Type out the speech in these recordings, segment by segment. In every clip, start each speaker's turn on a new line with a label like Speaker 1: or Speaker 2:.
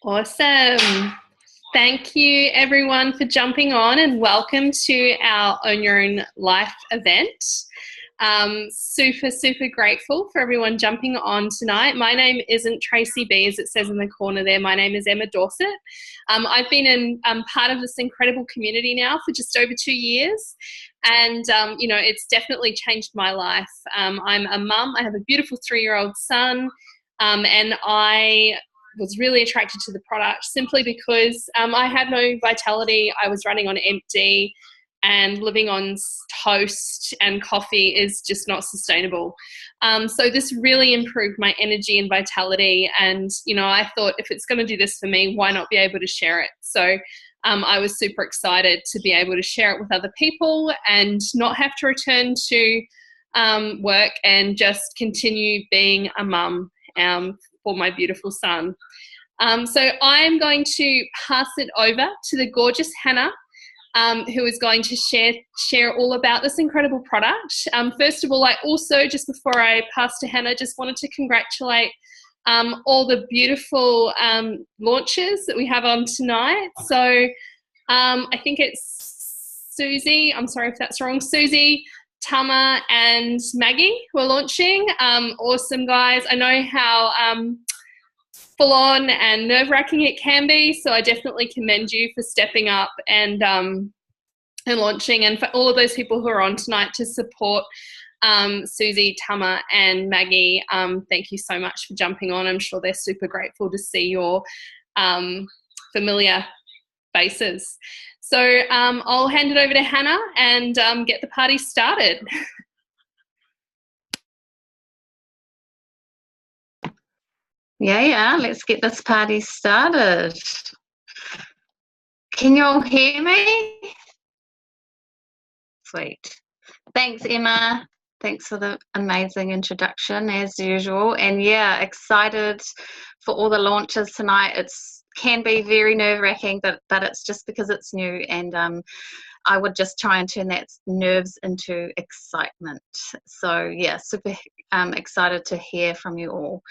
Speaker 1: Awesome. Thank you, everyone, for jumping on, and welcome to our Own Your Own Life event. Super grateful for everyone jumping on tonight. My name isn't Tracy B, as it says in the corner there. My name is Emma Dorset. I've been in part of this incredible community now for just over 2 years. And, it's definitely changed my life. I'm a mum. I have a beautiful 3-year-old son. And I was really attracted to the product simply because I had no vitality. I was running on empty, and living on toast and coffee is just not sustainable. So this really improved my energy and vitality. And, I thought, if it's going to do this for me, why not be able to share it? So I was super excited to be able to share it with other people and not have to return to work and just continue being a mum for my beautiful son. So I'm going to pass it over to the gorgeous Hannah, who is going to share all about this incredible product. First of all, I also, just before I pass to Hannah, just wanted to congratulate all the beautiful launches that we have on tonight. So I think it's Susie, I'm sorry if that's wrong, Susie, Tama and Maggie were launching. Awesome, guys. I know how full on and nerve-wracking it can be, so I definitely commend you for stepping up and launching, and for all of those people who are on tonight to support Susie, Tama and Maggie. Thank you so much for jumping on. I'm sure they're super grateful to see your familiar faces. So I'll hand it over to Hannah and get the party started.
Speaker 2: Yeah, let's get this party started. Can you all hear me? Sweet. Thanks, Emma. Thanks for the amazing introduction, as usual. And yeah, excited for all the launches tonight. It can be very nerve-wracking, but it's just because it's new, and I would just try and turn that nerves into excitement. So yeah, super excited to hear from you all.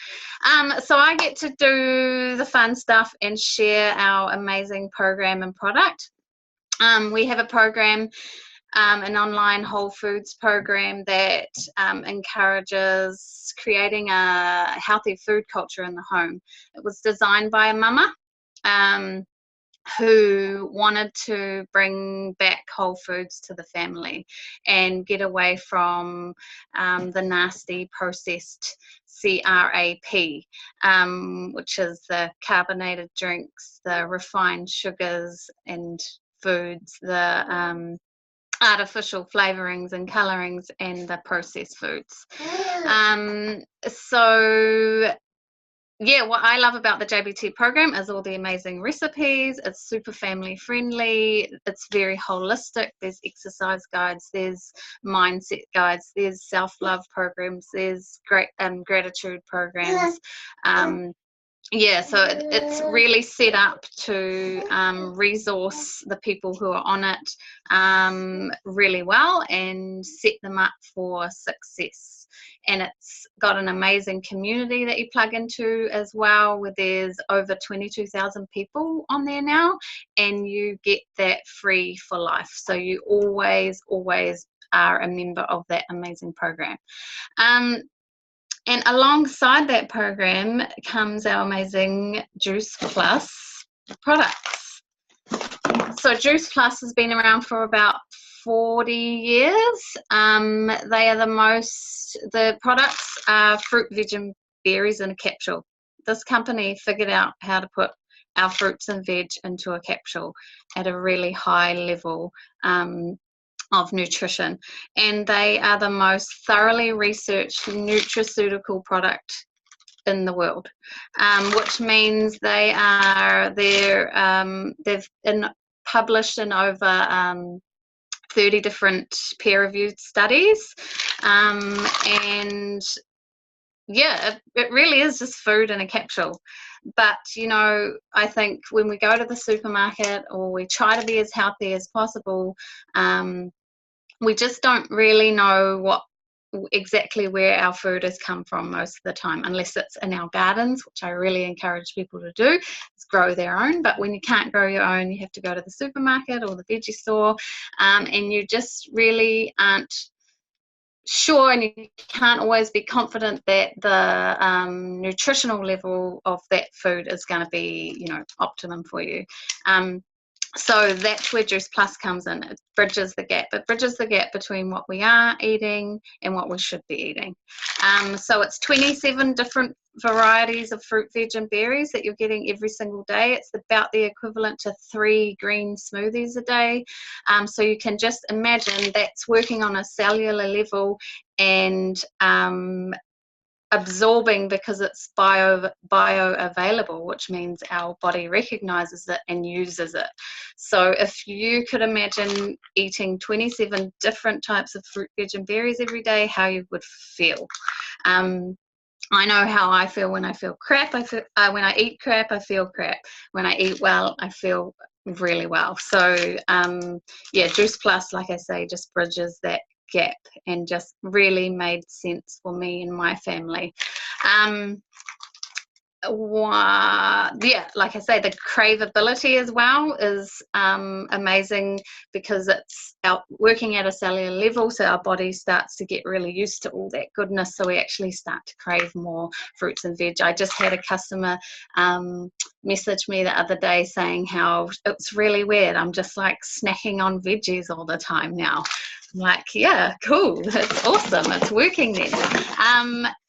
Speaker 2: So I get to do the fun stuff and share our amazing program and product. We have a program, an online whole foods program that encourages creating a healthy food culture in the home. It was designed by a mama who wanted to bring back whole foods to the family and get away from the nasty processed CRAP, which is the carbonated drinks, the refined sugars and foods, the artificial flavorings and colorings, and the processed foods. So yeah, what I love about the JBT program is all the amazing recipes. It's super family friendly. It's very holistic. There's exercise guides, there's mindset guides, there's self-love programs, there's great gratitude programs. Yeah, so it's really set up to resource the people who are on it really well and set them up for success. And it's got an amazing community that you plug into as well, where there's over 22,000 people on there now, and you get that free for life. So you always are a member of that amazing program. And alongside that program comes our amazing Juice Plus products. So Juice Plus has been around for about 40 years. They are the products are fruit, veg and berries in a capsule. This company figured out how to put our fruits and veg into a capsule at a really high level of nutrition, and they are the most thoroughly researched nutraceutical product in the world, which means they've been published in over 30 different peer-reviewed studies, and yeah, it really is just food in a capsule. But I think when we go to the supermarket, or we try to be as healthy as possible, we just don't really know what exactly where our food has come from most of the time, unless it's in our gardens, which I really encourage people to do, is grow their own. But when you can't grow your own, you have to go to the supermarket or the veggie store, and you just really aren't sure, and you can't always be confident that the nutritional level of that food is going to be, you know, optimum for you. So that's where Juice Plus comes in. It bridges the gap. It bridges the gap between what we are eating and what we should be eating. So it's 27 different varieties of fruit, veg, and berries that you're getting every single day. It's about the equivalent to 3 green smoothies a day. So you can just imagine that's working on a cellular level and absorbing, because it's bioavailable, which means our body recognizes it and uses it. So if you could imagine eating 27 different types of fruit, veg, and berries every day, how you would feel. I know how I feel when I feel crap. When I eat crap, I feel crap. When I eat well, I feel really well. So yeah, Juice Plus, like I say, just bridges that gap and just really made sense for me and my family. Yeah, like I say, the craveability as well is amazing, because it's working at a cellular level, so our body starts to get really used to all that goodness, so we actually start to crave more fruits and veg. I just had a customer message me the other day saying how it's really weird, I'm just like snacking on veggies all the time now. I'm like, yeah, cool, that's awesome, it's working then.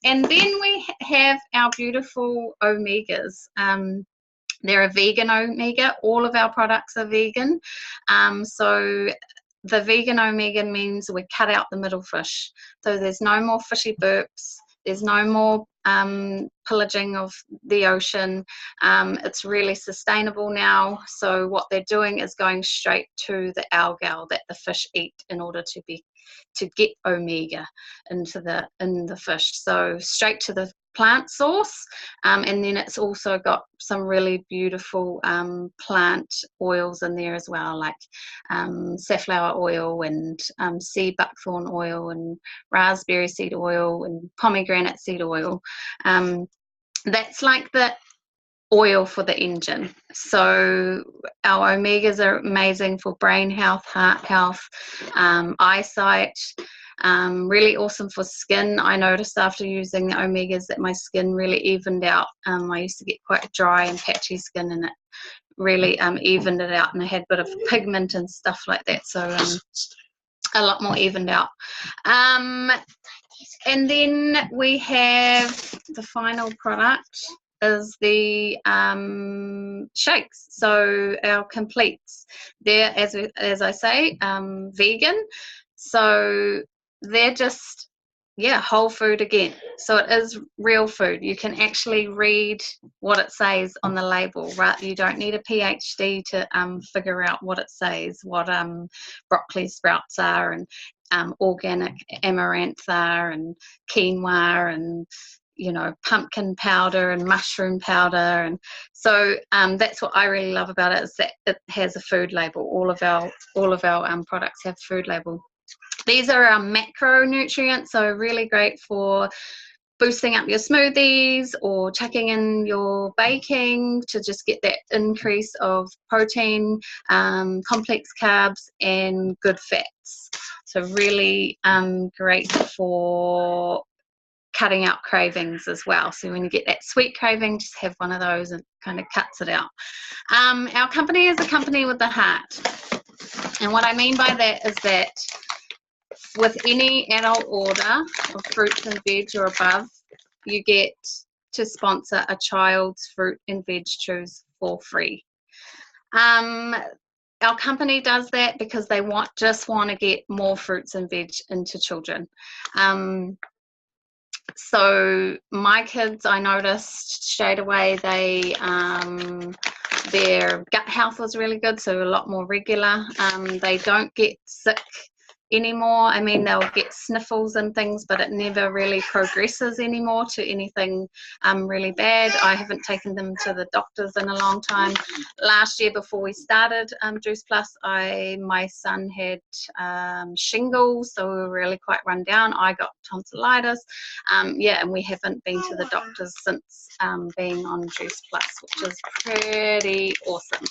Speaker 2: And then we have our beautiful omegas. They're a vegan omega. All of our products are vegan. So the vegan omega means we cut out the middle fish. So there's no more fishy burps. There's no more pillaging of the ocean. It's really sustainable now. So what they're doing is going straight to the algal that the fish eat in order to get omega in the fish. So straight to the plant source, and then it's also got some really beautiful plant oils in there as well, like safflower oil and sea buckthorn oil and raspberry seed oil and pomegranate seed oil. That's like the oil for the engine. So our omegas are amazing for brain health, heart health, eyesight. Really awesome for skin. I noticed after using the omegas that my skin really evened out. I used to get quite dry and patchy skin, and it really evened it out, and I had a bit of pigment and stuff like that, so a lot more evened out. And then we have the final product is the shakes. So our completes, they're, as I say, vegan. So they're just, yeah, whole food again. So it is real food. You can actually read what it says on the label, right? You don't need a PhD to figure out what it says, what broccoli sprouts are, and organic amaranth are, and quinoa, and you know, pumpkin powder and mushroom powder. And so that's what I really love about it, is that it has a food label. All of our products have food label. These are our macronutrients, so really great for boosting up your smoothies or chucking in your baking to just get that increase of protein, complex carbs, and good fats. So really great for cutting out cravings as well. So when you get that sweet craving, just have one of those and kind of cuts it out. Our company is a company with a heart. And what I mean by that is that with any adult order of fruits and veg or above, you get to sponsor a child's fruit and veg choose for free. Our company does that because they just want to get more fruits and veg into children. So my kids, I noticed straight away, their gut health was really good, so a lot more regular. They don't get sick anymore. I mean, they'll get sniffles and things, but it never really progresses anymore to anything really bad. I haven't taken them to the doctors in a long time. Last year, before we started Juice Plus, my son had shingles, so we were really quite run down. I got tonsillitis, and we haven't been to the doctors since being on Juice Plus, which is pretty awesome.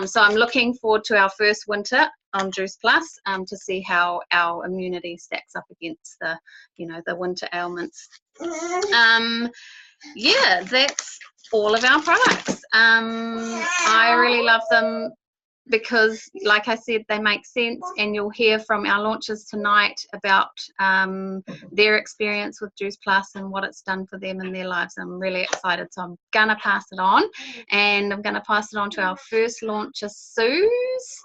Speaker 2: So I'm looking forward to our first winter on Juice Plus to see how our immunity stacks up against the winter ailments. That's all of our products. I really love them because, like I said, they make sense, and you'll hear from our launches tonight about their experience with Juice Plus and what it's done for them in their lives. I'm really excited, so I'm gonna pass it on, and I'm gonna pass it on to our first launcher, Suze.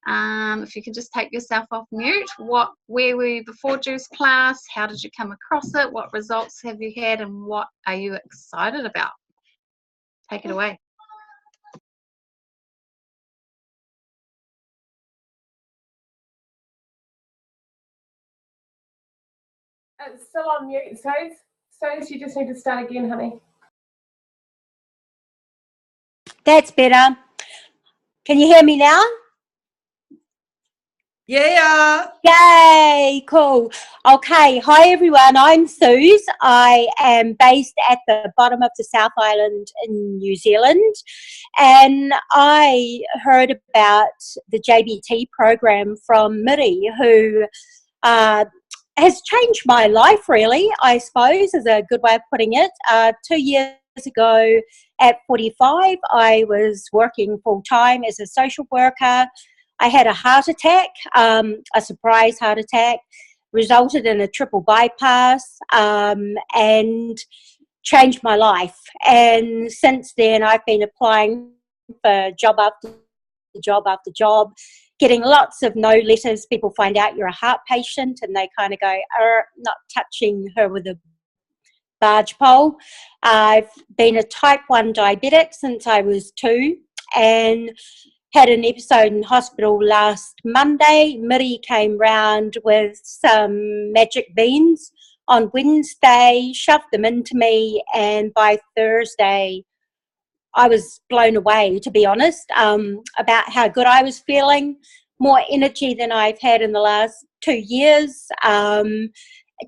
Speaker 2: If you could just take yourself off mute. Where were you before Juice Plus? How did you come across it? What results have you had, and what are you excited about? Take it away.
Speaker 3: It's still on mute, Suze. Suze, you just need to start again, honey.
Speaker 4: That's better. Can you hear me now?
Speaker 5: Yeah.
Speaker 4: Yay, cool. Okay, hi everyone, I'm Suze. I am based at the bottom of the South Island in New Zealand, and I heard about the JBT program from Miri, who has changed my life, really, I suppose, is a good way of putting it. 2 years ago at 45, I was working full-time as a social worker. I had a heart attack, a surprise heart attack, resulted in a triple bypass, and changed my life. And since then, I've been applying for job after job after job, getting lots of no letters. People find out you're a heart patient and they kind of go, not touching her with a barge pole. I've been a type 1 diabetic since I was 2 and had an episode in hospital last Monday. Miri came round with some magic beans on Wednesday, shoved them into me, and by Thursday I was blown away, to be honest, about how good I was feeling, more energy than I've had in the last 2 years.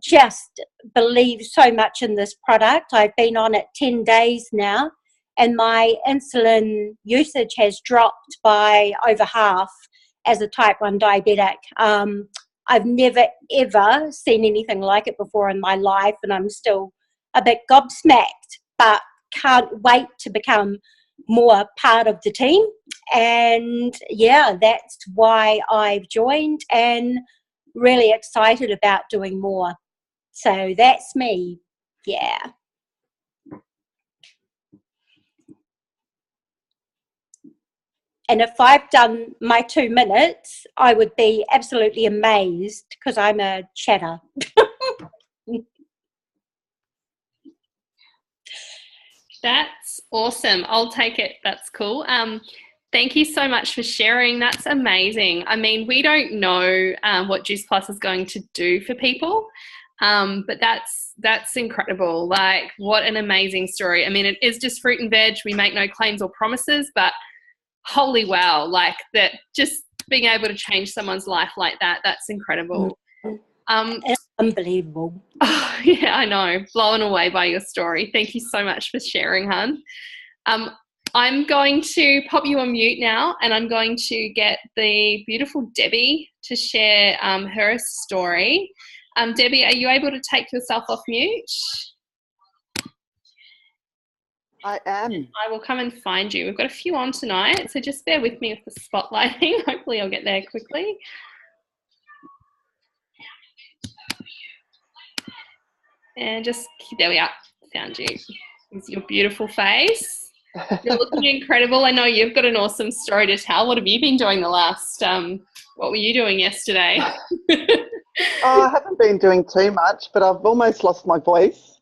Speaker 4: Just believe so much in this product. I've been on it 10 days now, and my insulin usage has dropped by over half as a type 1 diabetic. I've never, ever seen anything like it before in my life, and I'm still a bit gobsmacked, but can't wait to become more part of the team. And yeah, that's why I've joined and really excited about doing more. So that's me. Yeah. And if I've done my 2 minutes, I would be absolutely amazed because I'm a chatter.
Speaker 1: That's awesome. I'll take it. That's cool. Thank you so much for sharing. That's amazing. I mean, we don't know what Juice Plus is going to do for people, but that's incredible. Like, what an amazing story. I mean, it is just fruit and veg. We make no claims or promises, but holy wow, like that, just being able to change someone's life like that, that's incredible.
Speaker 4: It's unbelievable.
Speaker 1: Oh, yeah, I know. Blown away by your story. Thank you so much for sharing, hun. I'm going to pop you on mute now, and I'm going to get the beautiful Debbie to share her story. Debbie, are you able to take yourself off mute?
Speaker 5: I am.
Speaker 1: I will come and find you. We've got a few on tonight, so just bear with me with the spotlighting. Hopefully I'll get there quickly. And just, there we are, found you. It's your beautiful face. You're looking incredible. I know you've got an awesome story to tell. What have you been doing the last, what were you doing yesterday?
Speaker 5: Oh, I haven't been doing too much, but I've almost lost my voice.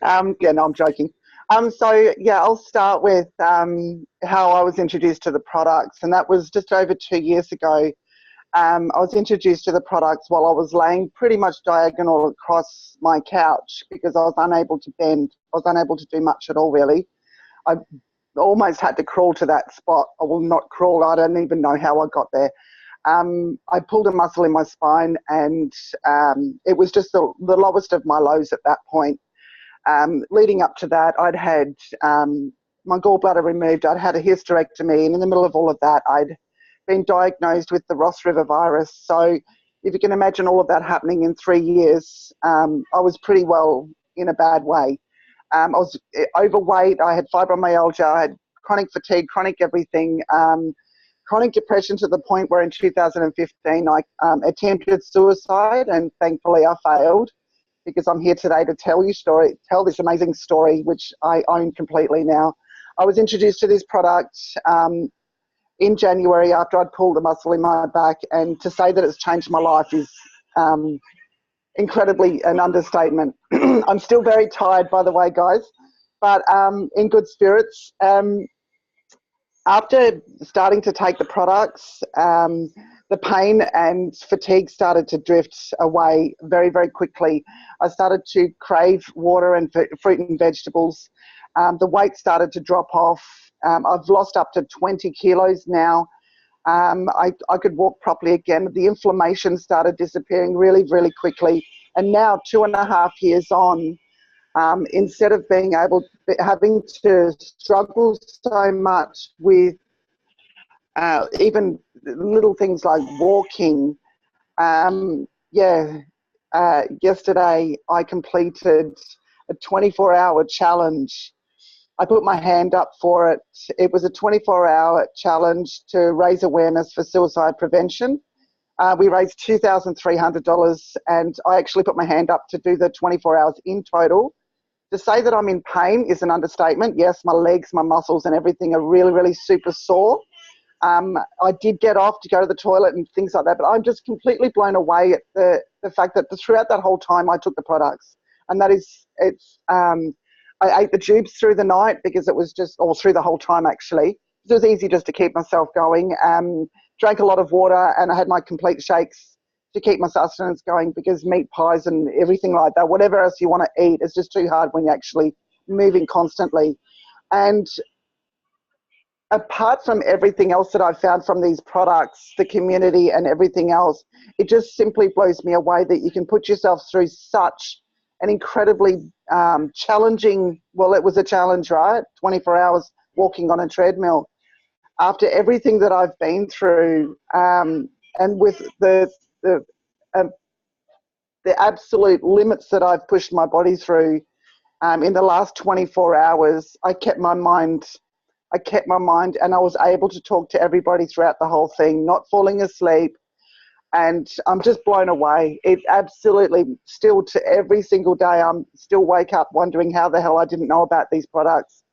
Speaker 5: Yeah, no, I'm joking. So yeah, I'll start with how I was introduced to the products, and that was just over 2 years ago. I was introduced to the products while I was laying pretty much diagonal across my couch because I was unable to bend. I was unable to do much at all, really. I almost had to crawl to that spot. I will not crawl. I don't even know how I got there. I pulled a muscle in my spine, and it was just the lowest of my lows at that point. Leading up to that, I'd had my gallbladder removed. I'd had a hysterectomy, and in the middle of all of that, I'd been diagnosed with the Ross River virus. So if you can imagine all of that happening in 3 years, I was pretty well in a bad way. I was overweight. I had fibromyalgia. I had chronic fatigue, chronic everything, chronic depression to the point where in 2015 I attempted suicide, and thankfully I failed, because I'm here today to tell this amazing story, which I own completely now. I was introduced to this product in January after I'd pulled a muscle in my back, and to say that it's changed my life is incredibly an understatement. I'm still very tired, by the way, guys, but in good spirits. After starting to take the products, the pain and fatigue started to drift away very, very quickly. I started to crave water and fruit and vegetables. The weight started to drop off. I've lost up to 20 kilos now. I could walk properly again. The inflammation started disappearing really, really quickly. And now, 2.5 years on, instead of having to struggle so much with even little things like walking, yesterday I completed a 24-hour challenge. I put my hand up for it. It was a 24-hour challenge to raise awareness for suicide prevention. We raised $2,300, and I actually put my hand up to do the 24 hours in total. To say that I'm in pain is an understatement. Yes, my legs, my muscles and everything are really, really super sore. I did get off to go to the toilet and things like that, but I'm just completely blown away at the fact that throughout that whole time I took the products. And that is, I ate the tubes through the night because it was through the whole time actually. It was easy just to keep myself going. Drank a lot of water, and I had my complete shakes to keep my sustenance going, because meat pies and everything like that, whatever else you want to eat, is just too hard when you're actually moving constantly. And apart from everything else that I've found from these products, the community and everything else, it just simply blows me away that you can put yourself through such an incredibly challenging, well, it was a challenge, right? 24 hours walking on a treadmill. After everything that I've been through, and with the absolute limits that I've pushed my body through in the last 24 hours, I kept my mind and I was able to talk to everybody throughout the whole thing, not falling asleep. And I'm just blown away. It absolutely, still to every single day, I'm still wake up wondering how the hell I didn't know about these products,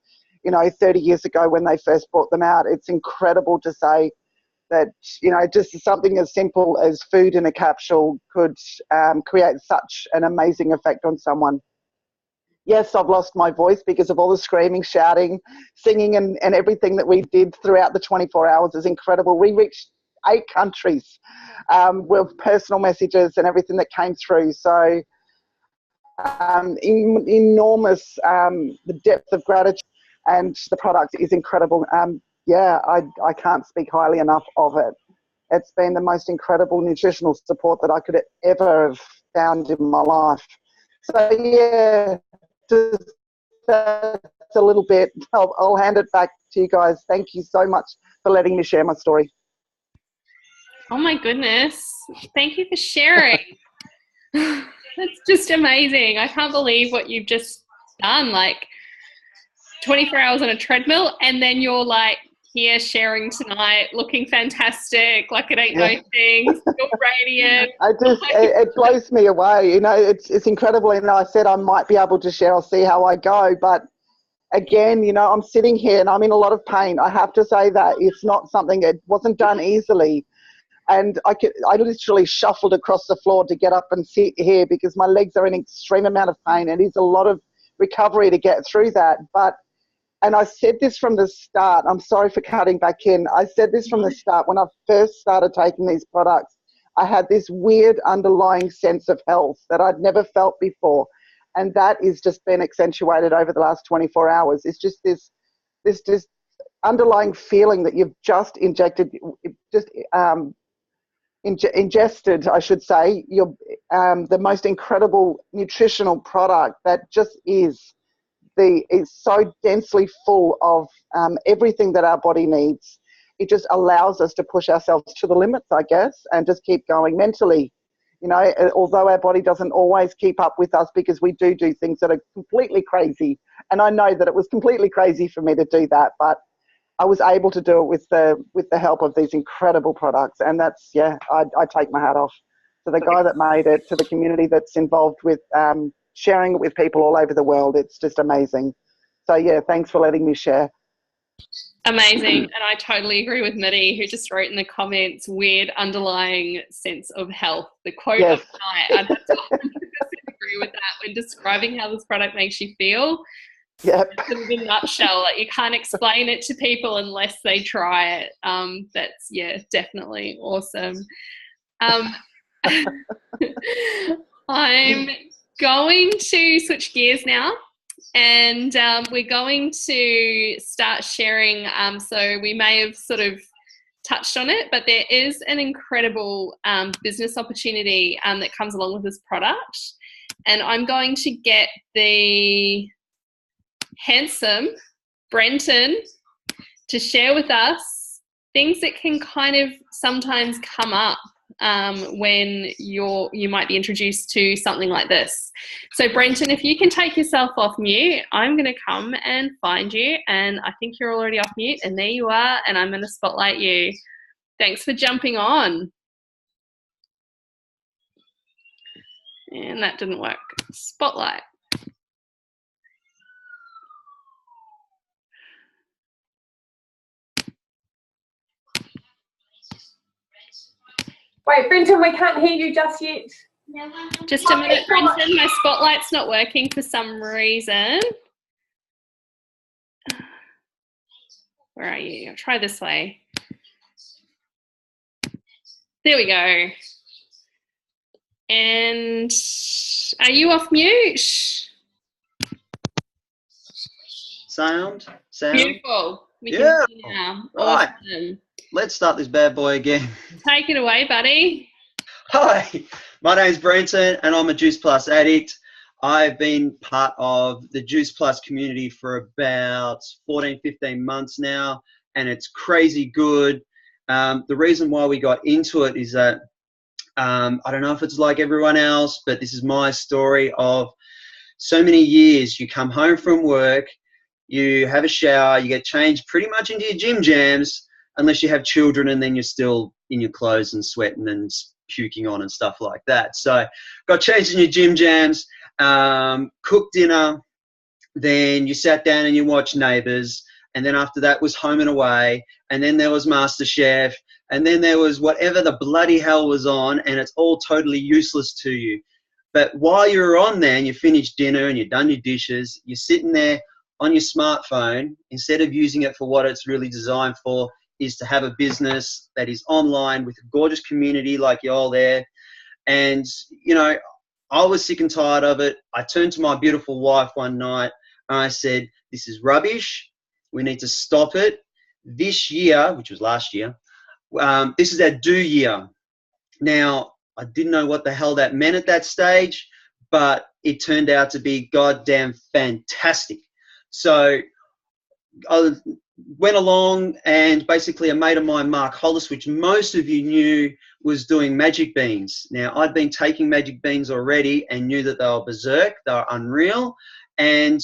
Speaker 5: 30 years ago when they first brought them out. It's incredible to say that, just something as simple as food in a capsule could create such an amazing effect on someone. Yes, I've lost my voice because of all the screaming, shouting, singing and everything that we did throughout the 24 hours is incredible. We reached 8 countries with personal messages and everything that came through. So enormous, the depth of gratitude, and the product is incredible. I can't speak highly enough of it. It's been the most incredible nutritional support that I could ever have found in my life. So yeah, just that's a little bit. I'll hand it back to you guys. Thank you so much for letting me share my story.
Speaker 1: Oh my goodness. Thank you for sharing. That's just amazing. I can't believe what you've just done. 24 hours on a treadmill, and then you're here sharing tonight, looking fantastic, it ain't no thing, still radiant.
Speaker 5: It blows me away. It's incredible. And I said I might be able to share. I'll see how I go. But again, I'm sitting here and I'm in a lot of pain. I have to say that it's not something, it wasn't done easily. And I literally shuffled across the floor to get up and sit here because my legs are in extreme amount of pain. It is a lot of recovery to get through that. But And I said this from the start. I'm sorry for cutting back in. I said this from the start. When I first started taking these products, I had this weird underlying sense of health that I'd never felt before. And that is just been accentuated over the last 24 hours. It's just this underlying feeling that you've just ingested, I should say, the most incredible nutritional product that just is so densely full of everything that our body needs. It just allows us to push ourselves to the limits, I guess, and just keep going mentally. You know, although our body doesn't always keep up with us because we do things that are completely crazy. And I know that it was completely crazy for me to do that, but I was able to do it with the help of these incredible products. And that's, I take my hat off to the guy that made it, to the community that's involved with sharing it with people all over the world. It's just amazing. So yeah, thanks for letting me share.
Speaker 1: Amazing. And I totally agree with Mitty, who just wrote in the comments, weird underlying sense of health. The quote
Speaker 5: Yes.
Speaker 1: of the night, I'd have to 100% agree with that when describing how this product makes you feel.
Speaker 5: Yep.
Speaker 1: In a nutshell, like, you can't explain it to people unless they try it. That's, definitely awesome. I'm going to switch gears now, and we're going to start sharing. So we may have sort of touched on it, but there is an incredible business opportunity that comes along with this product, and I'm going to get the handsome Brenton to share with us things that can kind of sometimes come up when you might be introduced to something like this. So Brenton, if you can take yourself off mute, I'm going to come and find you, and I think you're already off mute, and there you are, and I'm going to spotlight you. Thanks for jumping on. And that didn't work. Spotlight.
Speaker 3: Wait, Brenton, we can't hear you just yet.
Speaker 1: Just a minute, Brenton. My spotlight's not working for some reason. Where are you? I'll try this way. There we go. And are you off mute?
Speaker 6: Sound?
Speaker 1: Beautiful. We can
Speaker 6: Yeah.
Speaker 1: see now.
Speaker 6: Right.
Speaker 1: Awesome.
Speaker 6: Let's start this bad boy again.
Speaker 1: Take it away, buddy.
Speaker 6: Hi, my name's Brenton and I'm a Juice Plus addict. I've been part of the Juice Plus community for about 14, 15 months now, and it's crazy good. The reason why we got into it is that I don't know if it's like everyone else, but this is my story of so many years. You come home from work, you have a shower, you get changed pretty much into your gym jams, unless you have children and then you're still in your clothes and sweating and puking on and stuff like that. So got changed in your gym jams, cooked dinner, then you sat down and you watched Neighbours, and then after that was Home and Away, and then there was MasterChef, and then there was whatever the bloody hell was on, and it's all totally useless to you. But while you're on there and you finished dinner and you've done your dishes, you're sitting there on your smartphone, instead of using it for what it's really designed for, is to have a business that is online with a gorgeous community like y'all there. And, you know, I was sick and tired of it. I turned to my beautiful wife one night and I said, this is rubbish. We need to stop it. This year, which was last year, this is our do year. Now, I didn't know what the hell that meant at that stage, but it turned out to be goddamn fantastic. So I went along, and basically a mate of mine, Mark Hollis, which most of you knew, was doing Magic Beans. Now, I'd been taking Magic Beans already and knew that they were berserk, they were unreal, and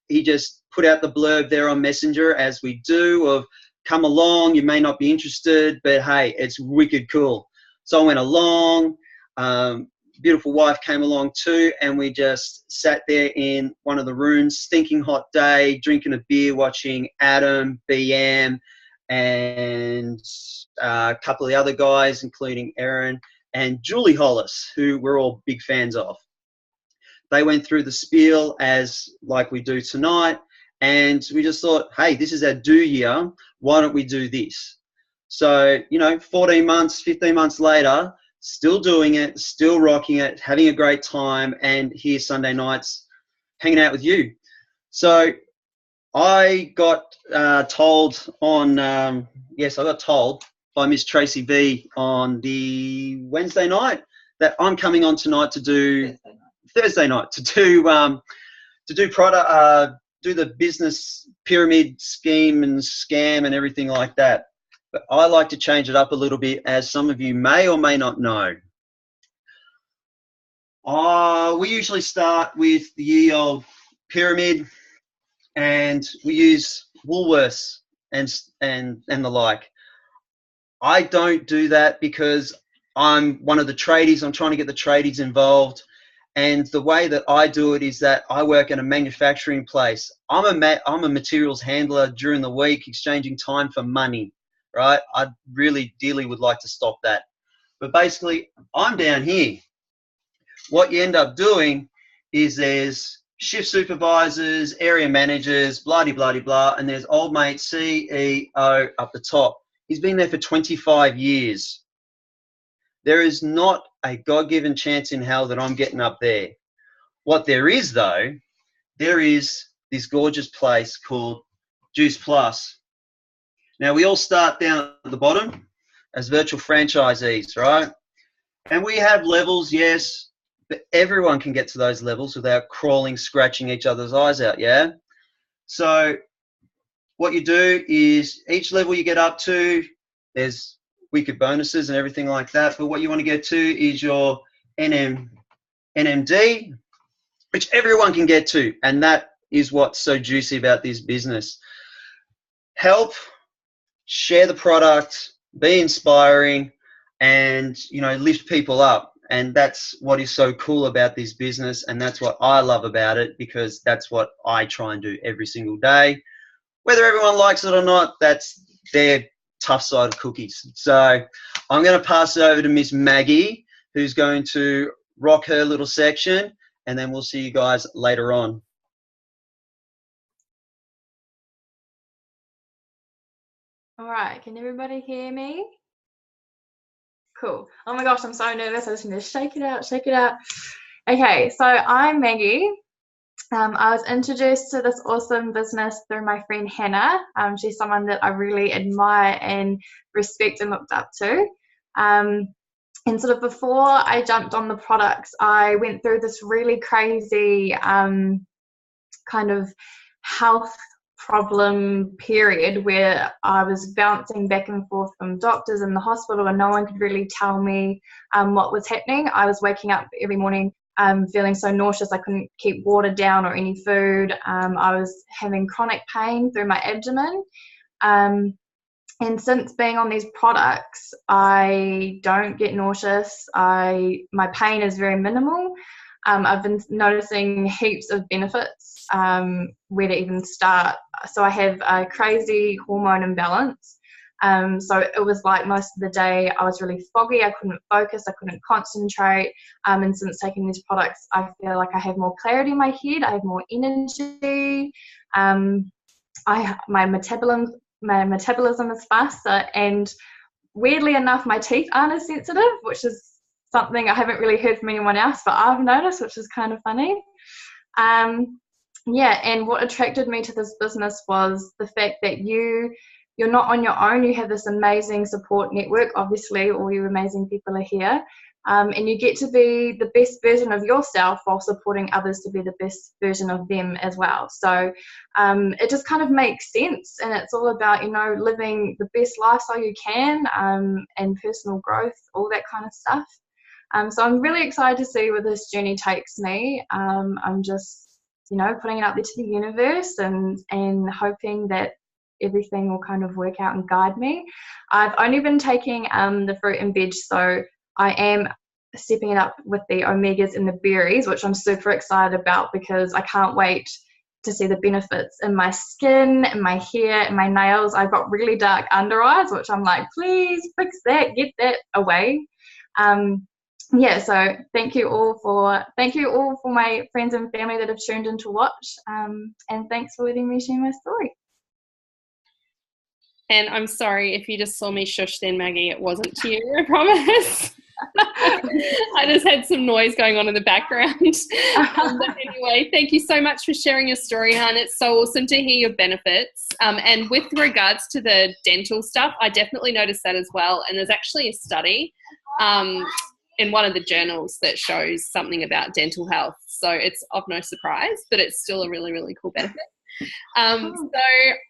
Speaker 6: he just put out the blurb there on Messenger, as we do, of come along, you may not be interested, but hey, it's wicked cool. So I went along, beautiful wife came along too, and we just sat there in one of the rooms, stinking hot day, drinking a beer, watching Adam, BM, and a couple of the other guys, including Aaron and Julie Hollis, who we're all big fans of. They went through the spiel as like we do tonight, And we just thought, hey, this is our do year. Why don't we do this? So, 14 months, 15 months later, still doing it, still rocking it, having a great time, and here Sunday nights hanging out with you. So I got told I got told by Miss Tracy B on the Wednesday night that I'm coming on tonight to do Thursday night to do product, do the business pyramid scheme and scam and everything like that. But I like to change it up a little bit, as some of you may or may not know. We usually start with the ye-old pyramid, and we use Woolworths and the like. I don't do that because I'm one of the tradies. I'm trying to get the tradies involved. And the way that I do it is that I work in a manufacturing place. I'm a materials handler during the week, exchanging time for money, right? I really dearly would like to stop that. But basically, I'm down here. What you end up doing is there's shift supervisors, area managers, blah-de-blah-de-blah, and there's old mate CEO up the top. He's been there for 25 years. There is not a God-given chance in hell that I'm getting up there. What there is, though, there is this gorgeous place called Juice Plus. Now, we all start down at the bottom as virtual franchisees, right? And we have levels, yes, but everyone can get to those levels without crawling, scratching each other's eyes out, yeah? So what you do is each level you get up to, there's wicked bonuses and everything like that. But what you want to get to is your NMD, which everyone can get to. And that is what's so juicy about this business. Help, share the product, be inspiring, and, lift people up. And that's what is so cool about this business. And that's what I love about it, because that's what I try and do every single day. Whether everyone likes it or not, that's their tough side of cookies. So I'm going to pass it over to Miss Maggie, who's going to rock her little section, and then we'll see you guys later on.
Speaker 7: All right, can everybody hear me? Cool. Oh my gosh, I'm so nervous. I just need to shake it out, shake it out. Okay, so I'm Maggie. I was introduced to this awesome business through my friend Hannah. She's someone that I really admire and respect and looked up to. And sort of before I jumped on the products, I went through this really crazy kind of health problem period where I was bouncing back and forth from doctors in the hospital, and no one could really tell me what was happening. I was waking up every morning feeling so nauseous I couldn't keep water down or any food. I was having chronic pain through my abdomen. And since being on these products, I don't get nauseous. My pain is very minimal. I've been noticing heaps of benefits, where to even start. So I have a crazy hormone imbalance. So it was like most of the day I was really foggy. I couldn't focus. I couldn't concentrate. And since taking these products, I feel like I have more clarity in my head. I have more energy. My metabolism is faster, and weirdly enough, my teeth aren't as sensitive, which is something I haven't really heard from anyone else, but I've noticed, which is kind of funny. Yeah, and what attracted me to this business was the fact that you're not on your own. You have this amazing support network. Obviously, all you amazing people are here. And you get to be the best version of yourself while supporting others to be the best version of them as well. So it just kind of makes sense. And it's all about, living the best lifestyle you can, and personal growth, all that kind of stuff. So I'm really excited to see where this journey takes me. I'm just, putting it out there to the universe and hoping that everything will kind of work out and guide me. I've only been taking the fruit and veg, so I am stepping it up with the omegas and the berries, which I'm super excited about because I can't wait to see the benefits in my skin, in my hair, in my nails. I've got really dark under eyes, which I'm like, please fix that, get that away. yeah, so thank you all for my friends and family that have tuned in to watch, and thanks for letting me share my story.
Speaker 1: And I'm sorry if you just saw me shush then, Maggie, it wasn't to you, I promise. I just had some noise going on in the background. But anyway, thank you so much for sharing your story, Han. It's so awesome to hear your benefits. And with regards to the dental stuff, I definitely noticed that as well. And there's actually a study in one of the journals that shows something about dental health. So it's of no surprise, but it's still a really, really cool benefit. So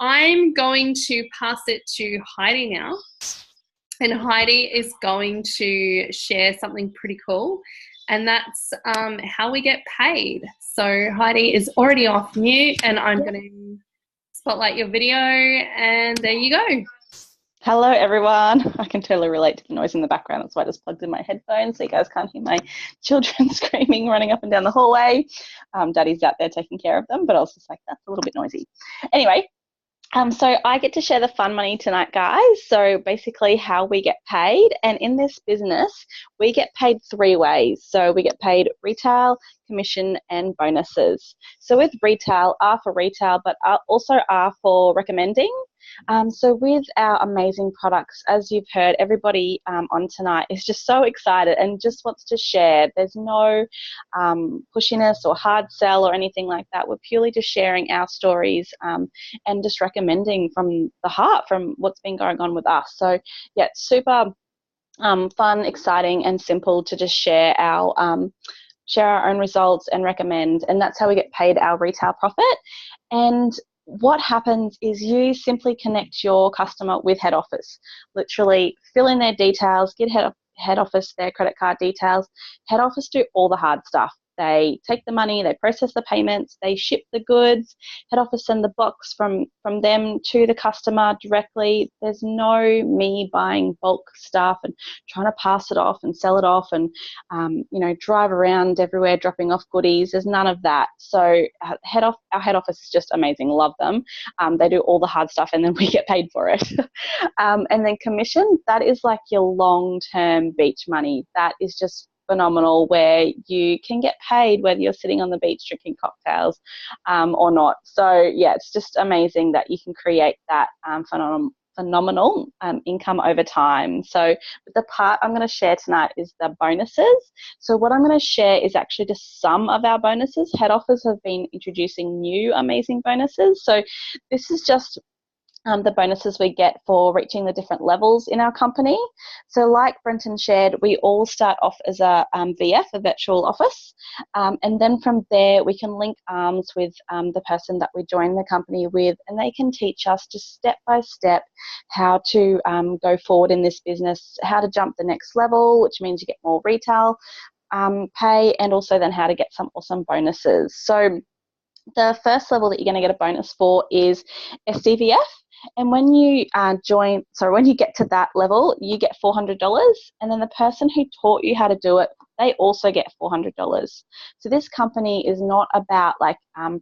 Speaker 1: I'm going to pass it to Heidi now. And Heidi is going to share something pretty cool, and that's how we get paid. So Heidi is already off mute, and I'm going to spotlight your video, and there you go.
Speaker 8: Hello everyone. I can totally relate to the noise in the background. That's why I just plugged in my headphones so you guys can't hear my children screaming, running up and down the hallway. Daddy's out there taking care of them, but I was just like, that's a little bit noisy. Anyway, so I get to share the fun money tonight, guys. So basically how we get paid. And in this business, we get paid 3 ways. So we get paid retail, commission, and bonuses. So with retail, R for retail, but also R for recommending. So with our amazing products, as you've heard, everybody on tonight is just so excited and just wants to share. There's no pushiness or hard sell or anything like that. We're purely just sharing our stories and just recommending from the heart, from what's been going on with us. So yeah, it's super fun, exciting, and simple to just share our own results and recommend, and that's how we get paid our retail profit. And what happens is you simply connect your customer with head office, literally fill in their details, get head office their credit card details. Head office do all the hard stuff. They take the money, they process the payments, they ship the goods. Head office send the box from them to the customer directly. There's no me buying bulk stuff and trying to pass it off and sell it off and drive around everywhere dropping off goodies. There's none of that. So our head office is just amazing. Love them. They do all the hard stuff and then we get paid for it. And then commission, that is like your long-term beach money. That is just phenomenal, where you can get paid whether you're sitting on the beach drinking cocktails or not. So yeah, it's just amazing that you can create that phenomenal income over time. So the part I'm going to share tonight is the bonuses. So what I'm going to share is actually just some of our bonuses. Head office have been introducing new amazing bonuses. So this is just the bonuses we get for reaching the different levels in our company. So like Brenton shared, we all start off as a VF, a virtual office, and then from there we can link arms with the person that we join the company with, and they can teach us just step by step how to go forward in this business, how to jump the next level, which means you get more retail pay, and also then how to get some awesome bonuses. So the first level that you're going to get a bonus for is SCVF. And when you when you get to that level, you get $400, and then the person who taught you how to do it, they also get $400. So this company is not about like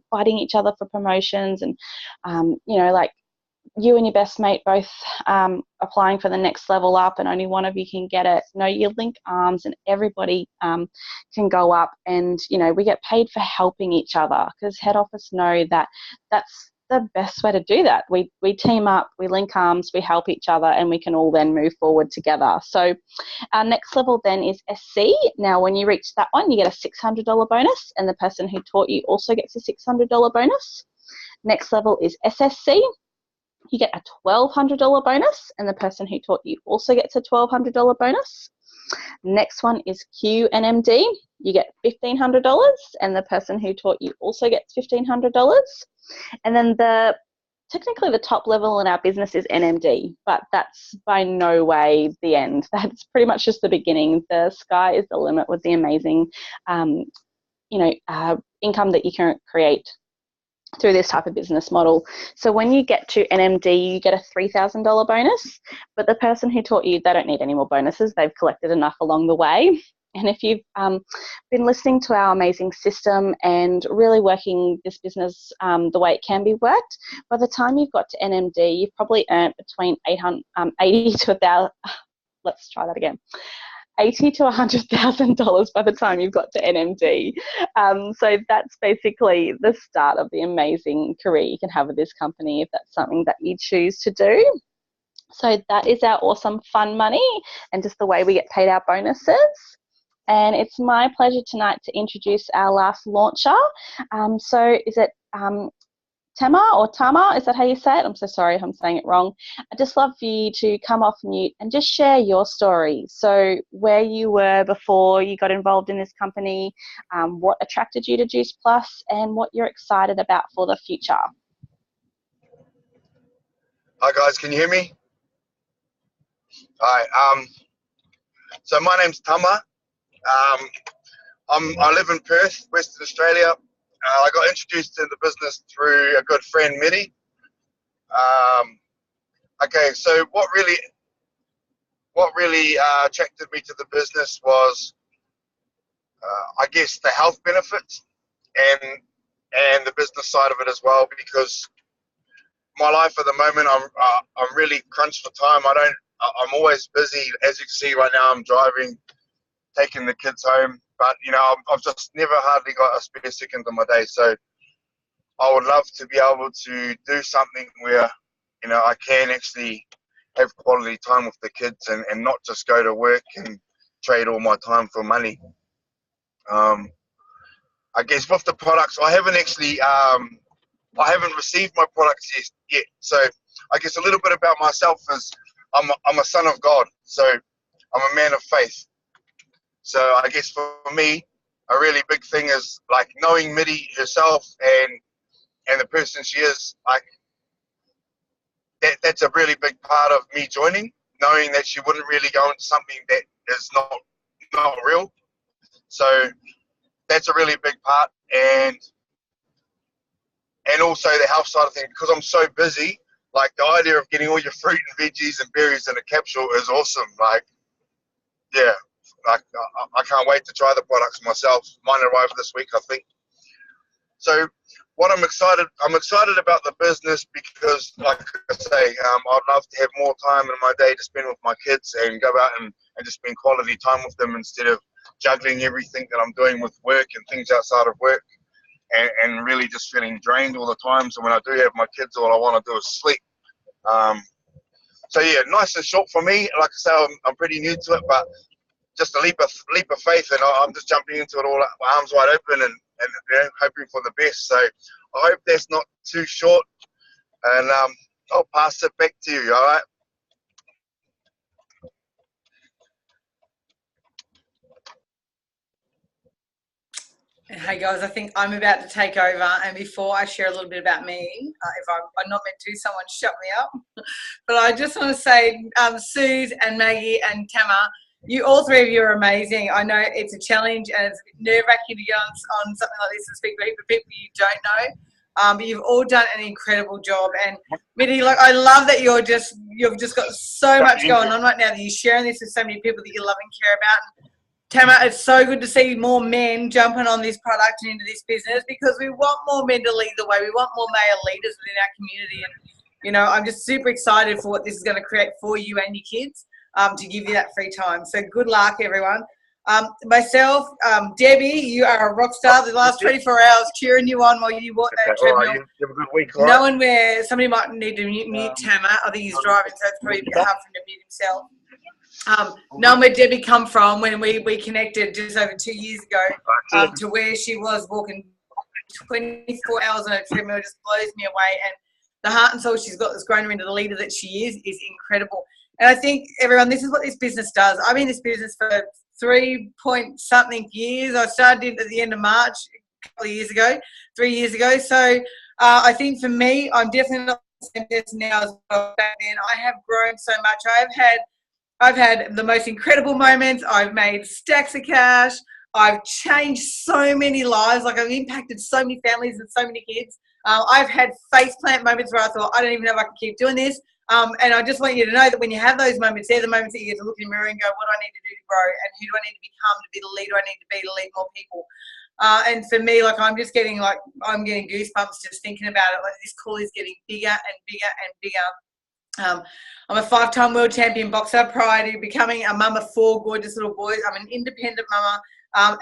Speaker 8: fighting each other for promotions and like you and your best mate both applying for the next level up and only one of you can get it. No, you link arms and everybody can go up, and we get paid for helping each other, because head office know that that's the best way to do that. We team up, we link arms, we help each other, and we can all then move forward together. So our next level then is SC. Now when you reach that one, you get a $600 bonus, and the person who taught you also gets a $600 bonus. Next level is SSC. You get a $1,200 bonus, and the person who taught you also gets a $1,200 bonus. Next one is QNMD. You get $1,500, and the person who taught you also gets $1,500. And then technically the top level in our business is NMD, but that's by no way the end. That's pretty much just the beginning. The sky is the limit with the amazing, income that you can create through this type of business model. So when you get to NMD, you get a $3,000 bonus, but the person who taught you, they don't need any more bonuses. They've collected enough along the way. And if you've been listening to our amazing system and really working this business the way it can be worked, by the time you've got to NMD, you've probably earned between 80 to 1,000. Let's try that again. $80,000 to $100,000 by the time you've got to NMD. So that's basically the start of the amazing career you can have with this company if that's something that you choose to do. So that is our awesome fun money and just the way we get paid our bonuses. And it's my pleasure tonight to introduce our last launcher. So is it Tama or Tama? Is that how you say it? I'm so sorry if I'm saying it wrong. I'd just love for you to come off mute and just share your story. So where you were before you got involved in this company, what attracted you to Juice Plus, and what you're excited about for the future.
Speaker 9: Hi guys, can you hear me? Hi. So my name's Tama. I live in Perth, Western Australia. I got introduced to the business through a good friend, Mitty. Okay, so what really attracted me to the business was, I guess, the health benefits and the business side of it as well. Because my life at the moment, I'm really crunched for time. I'm always busy. As you can see right now, I'm driving, taking the kids home. But, you know, I've just never hardly got a spare second of my day. So I would love to be able to do something where, you know, I can actually have quality time with the kids and not just go to work and trade all my time for money. I guess with the products, I haven't actually, I haven't received my products yet. So I guess a little bit about myself is I'm a son of God. So I'm a man of faith. So I guess for me, a really big thing is like knowing Mitty herself and the person she is. Like that's a really big part of me joining, knowing that she wouldn't really go into something that is not real. So that's a really big part, and also the health side of things, because I'm so busy. Like the idea of getting all your fruit and veggies and berries in a capsule is awesome. Like, yeah. Like I can't wait to try the products myself. Mine arrived this week, I think. So what I'm excited about the business because, like I say, I'd love to have more time in my day to spend with my kids and go out and just spend quality time with them instead of juggling everything that I'm doing with work and things outside of work and really just feeling drained all the time. So when I do have my kids, all I want to do is sleep. So yeah, nice and short for me. Like I say, I'm pretty new to it, but just a leap of faith, and I'm just jumping into it all arms wide open and you know, hoping for the best. So I hope that's not too short, and I'll pass it back to you. All right.
Speaker 10: Hey guys, I think I'm about to take over, and before I share a little bit about me, if I'm not meant to, someone shut me up. But I just want to say, Suze and Maggie and Tama, you all three of you are amazing. I know it's a challenge and it's a bit nerve-wracking to get on something like this and speak to people you don't know. But you've all done an incredible job. And Mitty, like I love that you've just got so much going on right now that you're sharing this with so many people that you love and care about. Tama, it's so good to see more men jumping on this product and into this business, because we want more men to lead the way. We want more male leaders within our community. And, you know, I'm just super excited for what this is going to create for you and your kids, to give you that free time. So good luck, everyone. Myself, Debbie, you are a rock star. The last 24 hours cheering you on while you walk that treadmill.
Speaker 9: Right, you have a good week.
Speaker 10: Knowing where somebody might need to mute Tama. I think he's driving, so it's probably a bit hard for him to mute himself. Knowing where Debbie come from when we connected just over 2 years ago, to where she was walking 24 hours on a treadmill just blows me away. And the heart and soul she's got that's grown her into the leader that she is incredible. And I think, everyone, this is what this business does. I've been in this business for 3-point-something years. I started at the end of March a couple of years ago, 3 years ago. So I think for me, I'm definitely not the same person now as well back then. I have grown so much. I've had the most incredible moments. I've made stacks of cash. I've changed so many lives. Like, I've impacted so many families and so many kids. I've had faceplant moments where I thought, I don't even know if I can keep doing this. And I just want you to know that when you have those moments, they're the moments that you get to look in the mirror and go, what do I need to do to grow? And who do I need to become to be the leader I need to be to lead more people? And for me, like, I'm getting goosebumps just thinking about it. Like, this call is getting bigger and bigger and bigger. I'm a 5-time world champion boxer prior to becoming a mum of 4 gorgeous little boys. I'm an independent mama.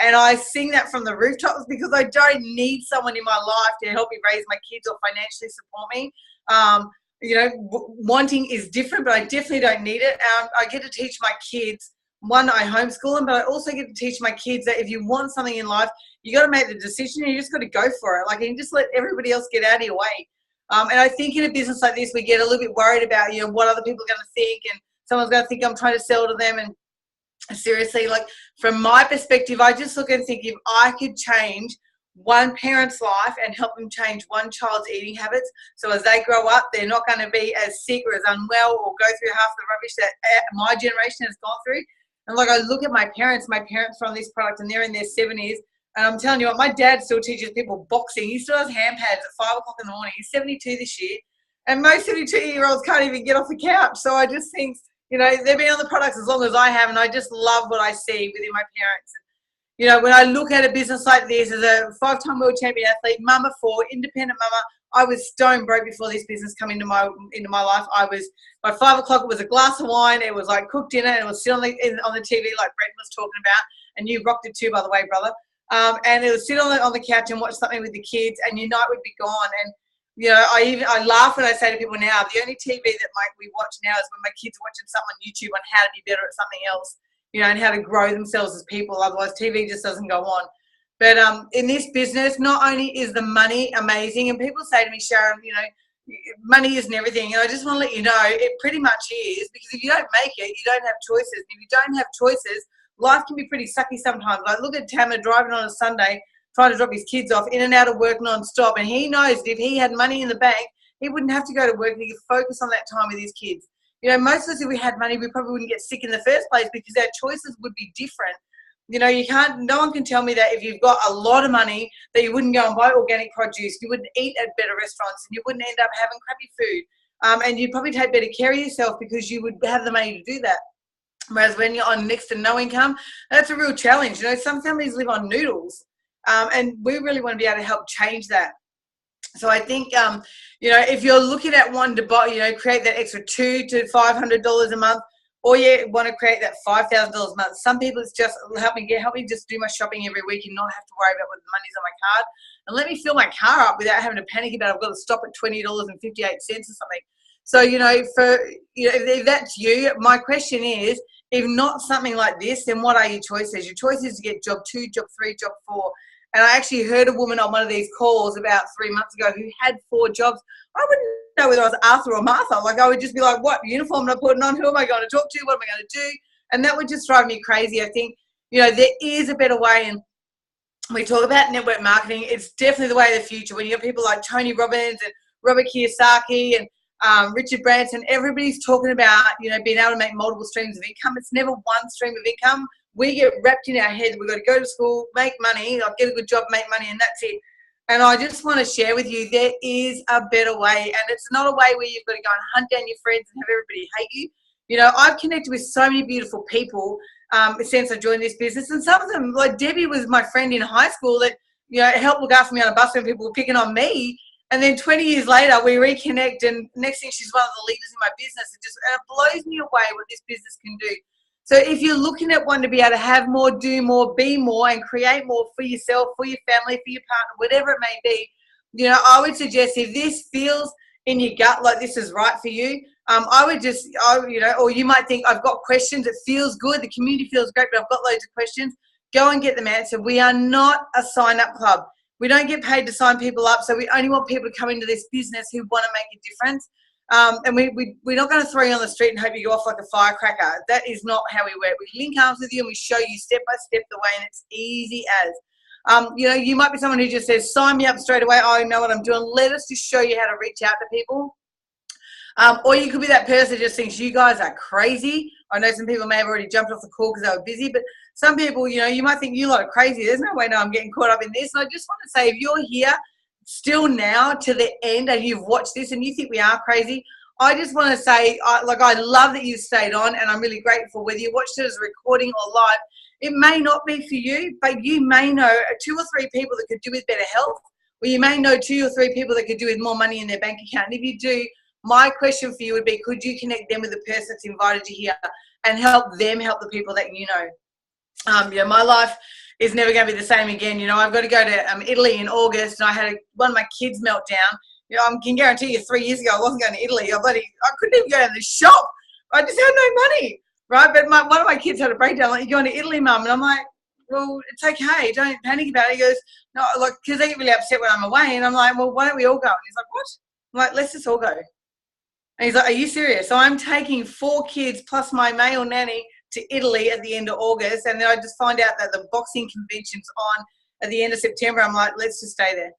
Speaker 10: And I sing that from the rooftops because I don't need someone in my life to help me raise my kids or financially support me. You know, wanting is different, but I definitely don't need it. I get to teach my kids. One, I homeschool them, but I also get to teach my kids that if you want something in life, you got to make the decision and you just got to go for it. Like, you just let everybody else get out of your way. And I think in a business like this, we get a little bit worried about, you know, what other people are going to think, and someone's going to think I'm trying to sell to them. And seriously, like, from my perspective, I just look and think, if I could change one parent's life and help them change one child's eating habits, so as they grow up, they're not going to be as sick or as unwell or go through half the rubbish that my generation has gone through. And like, I look at my parents from this product, and they're in their 70s. And I'm telling you what, my dad still teaches people boxing. He still has hand pads at 5 o'clock in the morning. He's 72 this year. And most 72-year-olds can't even get off the couch. So I just think, you know, they've been on the products as long as I have. And I just love what I see within my parents. You know, when I look at a business like this, as a 5-time world champion athlete, mum of 4, independent mama, I was stone broke before this business came into my life. By 5 o'clock, it was a glass of wine. It was like cooked dinner, and it was sit on the TV like Brent was talking about. And you rocked it too, by the way, brother. And it was sit on the couch and watch something with the kids, and your night would be gone. And you know, I laugh when I say to people now, the only TV that we watch now is when my kids are watching something on YouTube on how to be better at something else, you know, and how to grow themselves as people. Otherwise, TV just doesn't go on. But in this business, not only is the money amazing, and people say to me, Sharon, you know, money isn't everything. And I just want to let you know, it pretty much is, because if you don't make it, you don't have choices. And if you don't have choices, life can be pretty sucky sometimes. Like, look at Tamer driving on a Sunday, trying to drop his kids off, in and out of work non-stop. And he knows that if he had money in the bank, he wouldn't have to go to work, and he could focus on that time with his kids. You know, most of us, if we had money, we probably wouldn't get sick in the first place because our choices would be different. You know, no one can tell me that if you've got a lot of money that you wouldn't go and buy organic produce, you wouldn't eat at better restaurants, and you wouldn't end up having crappy food. And you'd probably take better care of yourself because you would have the money to do that. Whereas when you're on next to no income, that's a real challenge. You know, some families live on noodles, and we really want to be able to help change that. So I think, you know, if you're looking at one to buy, you know, create that extra $200 to $500 a month, or you want to create that $5,000 a month. Some people, it's just help me just do my shopping every week and not have to worry about what the money's on my card, and let me fill my car up without having to panic about I've got to stop at $20.58 or something. So, you know, if that's you, my question is, if not something like this, then what are your choices? Your choice is to get job 2, job 3, job 4. And I actually heard a woman on one of these calls about 3 months ago who had 4 jobs. I wouldn't know whether I was Arthur or Martha. Like, I would just be like, what uniform am I putting on? Who am I going to talk to? What am I going to do? And that would just drive me crazy. I think, you know, there is a better way. And we talk about network marketing. It's definitely the way of the future. When you have people like Tony Robbins and Robert Kiyosaki and Richard Branson, everybody's talking about, you know, being able to make multiple streams of income. It's never one stream of income. We get wrapped in our heads. We've got to go to school, make money, like get a good job, make money, and that's it. And I just want to share with you, there is a better way. And it's not a way where you've got to go and hunt down your friends and have everybody hate you. You know, I've connected with so many beautiful people since I joined this business. And some of them, like Debbie was my friend in high school that, you know, helped look after me on a bus when people were picking on me. And then 20 years later, we reconnect. And next thing, she's one of the leaders in my business. And it blows me away what this business can do. So if you're looking at one to be able to have more, do more, be more, and create more for yourself, for your family, for your partner, whatever it may be, you know, I would suggest if this feels in your gut like this is right for you, I would just, you know, or you might think, I've got questions, it feels good, the community feels great, but I've got loads of questions. Go and get them answered. We are not a sign-up club. We don't get paid to sign people up, so we only want people to come into this business who want to make a difference. And we're not going to throw you on the street and hope you go off like a firecracker. That is not how we work. We link arms with you and we show you step by step the way, and it's easy as. You know, you might be someone who just says, sign me up straight away. I know what I'm doing. Let us just show you how to reach out to people. Or you could be that person that just thinks you guys are crazy. I know some people may have already jumped off the call because they were busy, but some people, you know, you might think you lot are crazy. There's no way now I'm getting caught up in this. And I just want to say, if you're here still now to the end and you've watched this and you think we are crazy, I just want to say, I love that you stayed on, and I'm really grateful whether you watched it as a recording or live. It may not be for you, but you may know 2 or 3 people that could do with better health, or you may know 2 or 3 people that could do with more money in their bank account. And if you do, My question for you would be, could you connect them with the person that's invited you here and help them help the people that you know? You know, my life is never going to be the same again. You know, I've got to go to Italy in August, and I had one of my kids melt down. You know, I can guarantee you 3 years ago I wasn't going to Italy. I couldn't even go to the shop. I just had no money, right? But one of my kids had a breakdown, like, "You're going to Italy, Mum?" And I'm like, "Well, it's okay. Don't panic about it." He goes, "No," like, because they get really upset when I'm away. And I'm like, "Well, why don't we all go?" And he's like, "What?" I'm like, "Let's just all go." And he's like, "Are you serious?" So I'm taking 4 kids plus my male nanny to Italy at the end of August. And then I just find out that the boxing convention's on at the end of September. I'm like, let's just stay there.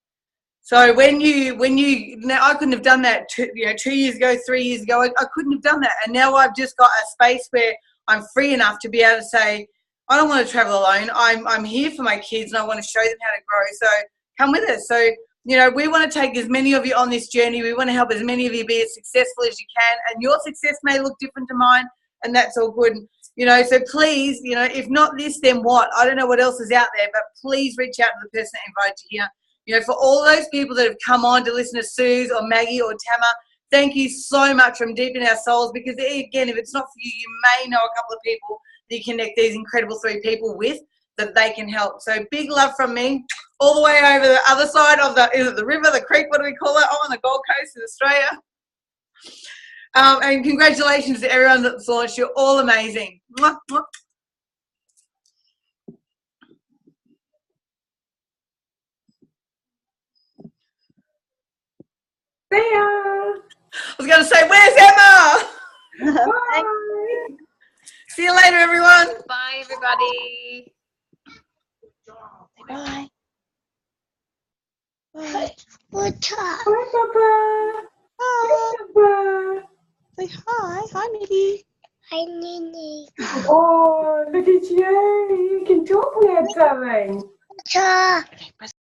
Speaker 10: So when you now, I couldn't have done that 2 years ago, 3 years ago. I couldn't have done that. And now I've just got a space where I'm free enough to be able to say, I don't want to travel alone. I'm here for my kids, and I want to show them how to grow. So come with us. So, you know, we want to take as many of you on this journey. We want to help as many of you be as successful as you can. And your success may look different to mine, and that's all good. You know, so please, you know, if not this, then what? I don't know what else is out there, but please reach out to the person that invited you here. You know, for all those people that have come on to listen to Suze or Maggie or Tama, thank you so much from deep in our souls, because, again, if it's not for you, you may know a couple of people that you connect these incredible 3 people with that they can help. So big love from me all the way over the other side of the river, the creek, what do we call it? Oh, on the Gold Coast in Australia. And congratulations to everyone that's launched. You're all amazing. Mwah, mwah.
Speaker 3: See ya.
Speaker 10: I was going to say, where's Emma?
Speaker 3: Bye.
Speaker 10: See you later, everyone.
Speaker 2: Bye, everybody.
Speaker 8: Bye.
Speaker 3: Bye, Papa.
Speaker 8: Hi.
Speaker 3: Papa.
Speaker 8: Say hi. Hi, Mitty.
Speaker 11: Hi, Nini.
Speaker 3: Oh, look at you. You can talk now, darling.
Speaker 11: Ta.